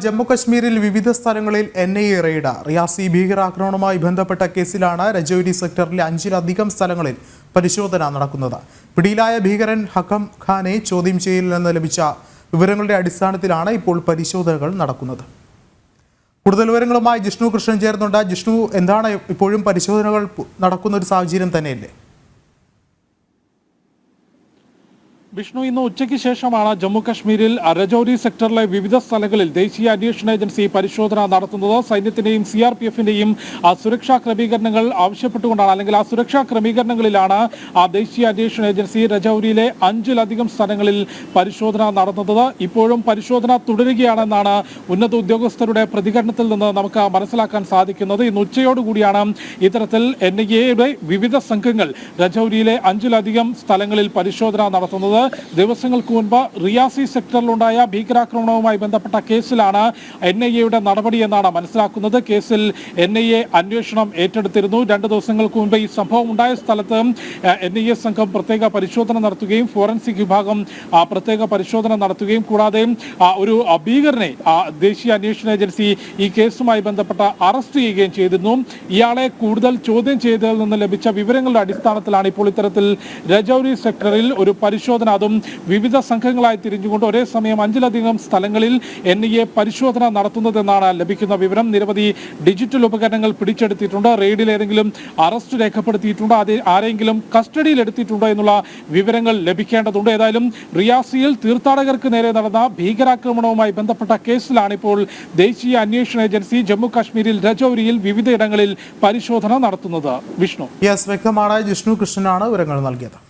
ജമ്മു കശ്മീരിൽ വിവിധ സ്ഥലങ്ങളിൽ NIA റെയ്ഡ്. റിയാസി ഭീകരാക്രമണവുമായി ബന്ധപ്പെട്ട കേസിലാണ് രജൌരി സെക്ടറിലെ 5-ലധികം സ്ഥലങ്ങളിൽ പരിശോധന നടക്കുന്നത്. പിടിയിലായ ഭീകരൻ ഹക്കം ഖാനെ ചോദ്യം ചെയ്യലിൽ നിന്ന് ലഭിച്ച വിവരങ്ങളുടെ അടിസ്ഥാനത്തിലാണ് ഇപ്പോൾ പരിശോധനകൾ നടക്കുന്നത്. കൂടുതൽ വിവരങ്ങളുമായി ജിഷ്ണു കൃഷ്ണൻ ചേർന്നുണ്ട്. ജിഷ്ണു, എന്താണ് ഇപ്പോഴും പരിശോധനകൾ നടക്കുന്ന ഒരു സാഹചര്യം തന്നെയല്ലേ? വിഷ്ണു, ഇന്ന് ഉച്ചയ്ക്ക് ശേഷമാണ് ജമ്മു കശ്മീരിൽ രജൌരി സെക്ടറിലെ വിവിധ സ്ഥലങ്ങളിൽ ദേശീയ അന്വേഷണ ഏജൻസി പരിശോധന നടത്തുന്നത്. സൈന്യത്തിന്റെയും CRPFന്റെയും സുരക്ഷാ ക്രമീകരണങ്ങൾ ആവശ്യപ്പെട്ടുകൊണ്ടാണ്, അല്ലെങ്കിൽ ആ സുരക്ഷാ ക്രമീകരണങ്ങളിലാണ് ദേശീയ അന്വേഷണ ഏജൻസി രജൌരിയിലെ 5-ലധികം സ്ഥലങ്ങളിൽ പരിശോധന നടത്തുന്നത്. ഇപ്പോഴും പരിശോധന തുടരുകയാണെന്നാണ് ഉന്നത ഉദ്യോഗസ്ഥരുടെ പ്രതികരണത്തിൽ നിന്ന് നമുക്ക് മനസ്സിലാക്കാൻ സാധിക്കുന്നത്. ഇന്ന് ഉച്ചയോടുകൂടിയാണ് ഇത്തരത്തിൽ NIAയുടെ വിവിധ സംഘങ്ങൾ രജൌരിയിലെ 5-ലധികം സ്ഥലങ്ങളിൽ പരിശോധന നടത്തുന്നത്. ദിവസങ്ങൾക്ക് മുൻപ് റിയാസി സെക്ടറിലുണ്ടായ ഭീകരാക്രമണവുമായി ബന്ധപ്പെട്ട കേസിലാണ് NIAയുടെ നടപടി എന്നാണ് മനസ്സിലാക്കുന്നത്. കേസിൽ NIA അന്വേഷണം ഏറ്റെടുത്തിരുന്നു. 2 ദിവസങ്ങൾക്ക് മുൻപ് ഈ സംഭവം ഉണ്ടായ സ്ഥലത്ത് NIA സംഘം പ്രത്യേക പരിശോധന നടത്തുകയും ഫോറൻസിക് വിഭാഗം പ്രത്യേക പരിശോധന നടത്തുകയും കൂടാതെ ഒരു ഭീകരനെ ദേശീയ അന്വേഷണ ഏജൻസി ഈ കേസുമായി ബന്ധപ്പെട്ട് അറസ്റ്റ് ചെയ്യുകയും ചെയ്തിരുന്നു. ഇയാളെ കൂടുതൽ ചോദ്യം ചെയ്തതിൽ നിന്ന് ലഭിച്ച വിവരങ്ങളുടെ അടിസ്ഥാനത്തിലാണ് ഇപ്പോൾ ഇത്തരത്തിൽ രജൌരി സെക്ടറിൽ ഒരു പരിശോധന, അതും വിവിധ സംഘങ്ങളായി തിരിഞ്ഞുകൊണ്ട് ഒരേ സമയം 5-ലധികം സ്ഥലങ്ങളിൽ NIA പരിശോധന നടത്തുന്നതെന്നാണ് ലഭിക്കുന്ന വിവരം. നിരവധി ഡിജിറ്റൽ ഉപകരണങ്ങൾ പിടിച്ചെടുത്തിട്ടുണ്ട്. റെയ്ഡിൽ ഏതെങ്കിലും അറസ്റ്റ് രേഖപ്പെടുത്തിയിട്ടുണ്ടോ, ആരെങ്കിലും കസ്റ്റഡിയിൽ എടുത്തിട്ടുണ്ടോ എന്നുള്ള വിവരങ്ങൾ ലഭിക്കേണ്ടതുണ്ട്. ഏതായാലും റിയാസിയിൽ തീർത്ഥാടകർക്ക് നേരെ നടന്ന ഭീകരാക്രമണവുമായി ബന്ധപ്പെട്ട കേസിലാണ് ഇപ്പോൾ ദേശീയ അന്വേഷണ ഏജൻസി ജമ്മു കാശ്മീരിൽ രജൌരിയിൽ വിവിധയിടങ്ങളിൽ പരിശോധന നടത്തുന്നത്. വിഷ്ണു, വ്യക്തമാണ്. ജിഷ്ണു കൃഷ്ണനാണ് വിവരങ്ങൾ നൽകിയത്.